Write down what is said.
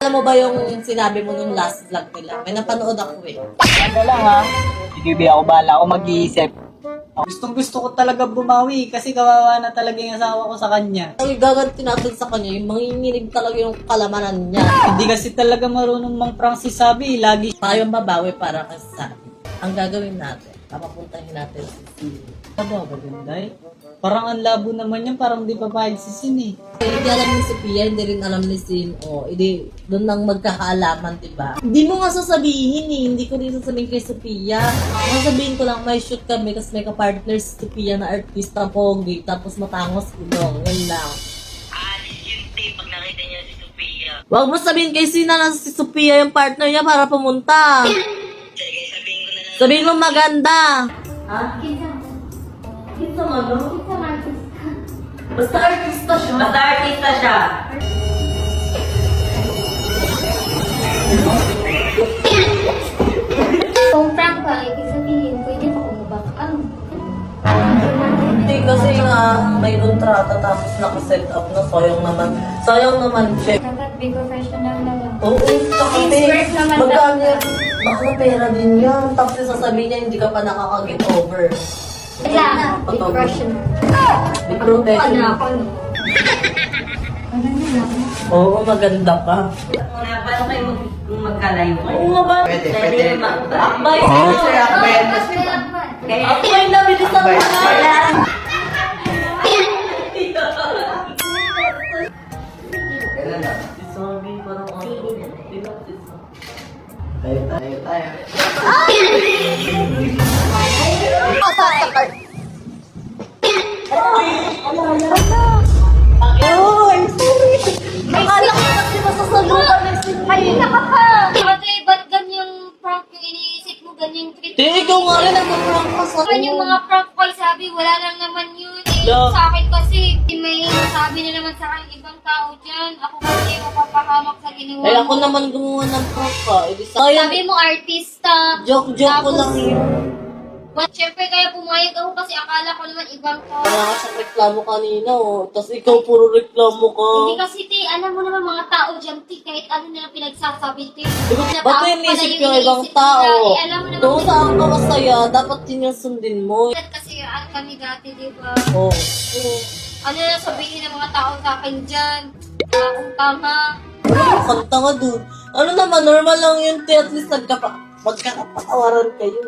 Alam mo ba yung sinabi mo nung last vlog nila? May napanood ako eh. Ano lang ha? Sige, ako bahala ako mag-iisip. Gustong gusto ko talaga bumawi kasi kawawa na talaga yung asawa ko sa kanya. Ang gaganti natin sa kanya, yung manginginig talaga yung kalamanan niya. Hindi kasi talaga marunong mang-prank si Sabi. Lagi Tayo mabawi para kasi sa ang gagawin natin, papapuntahin natin si Sin. ba Day? Parang ang labo naman yan, parang di papayag si Sin eh. Hindi alam ni Sophia, hindi rin alam ni Sin. O, hindi, doon nang magkakaalaman, diba? Hindi mo nga sasabihin eh. Hindi ko rin sasabihin kay Sophia. Sasabihin ko lang, may shoot kami kasi may kapartner si Sophia na artista pogi, tapos matangos ilong. Yun lang. Alis yung tape pag nakita niya si Sophia. Huwag mo sabihin kay Sin na si Sophia yung partner niya para pumunta. Sige, sabihin ko na lang. Sabihin mo maganda. Ha? Kinsa Kinsa mo, no? kinsa man artista. Basta artista siya. Basta artista siya. Kung prank ka, ibig sabihin, pwede pa kumubak ang. Hindi kasi nga may kontrata tapos nakaset up na sayang naman. Sayang naman, check. Dapat be professional na lang. Oo, kasi Expert naman magkano dapat. yan? Baka pera din yan. Tapos yung sasabihin niya, hindi ka pa nakaka-get over. Wala, be professional. Be professional. Maganda lang. Oo, maganda ka. Muna, paano kayo magkalayo? Oo nga ba? Pwede. Akbay. Kaya, Akbay na, bilisan mo na. Si Sorry, parang ano. Tayo. Ay, sorry. Akala ko kasi masasalukan na si kanina ka pa! Ate, ba't ganyang prank yung iniisip mo, ganyang treat? Hindi, ikaw nga rin nagpaprank ka sa Kan yung mga prank call, sabi, wala lang naman yun. Eh, Yeah. sa akin kasi, may sabi na naman sa akin ibang tao dyan. Ako kasi mapapahamak sa ginawa Eh, ako mo. naman gumawa ng prank ka. Edi sayang. Sabi mo, artista. Joke ko Tapos, lang yun. But syempre, kaya pumayag ako kasi akala ko naman ibang tao. Wala ka sa reklamo kanina, oh. Tapos ikaw puro reklamo ka. Hindi kasi, te, alam mo naman mga tao dyan, te, kahit ano nila pinagsasabi, te. Ba't mo inisip yung ibang tao? Alam mo naman, Kung saan ka masaya, dapat yun yung sundin mo. kasi at kami dati, di ba? Oh. Ano na sabihin ng mga tao sa akin dyan? Akong tama. Kanta nga dun. Ano naman, normal lang yun, te. At least magkakapatawaran kayo.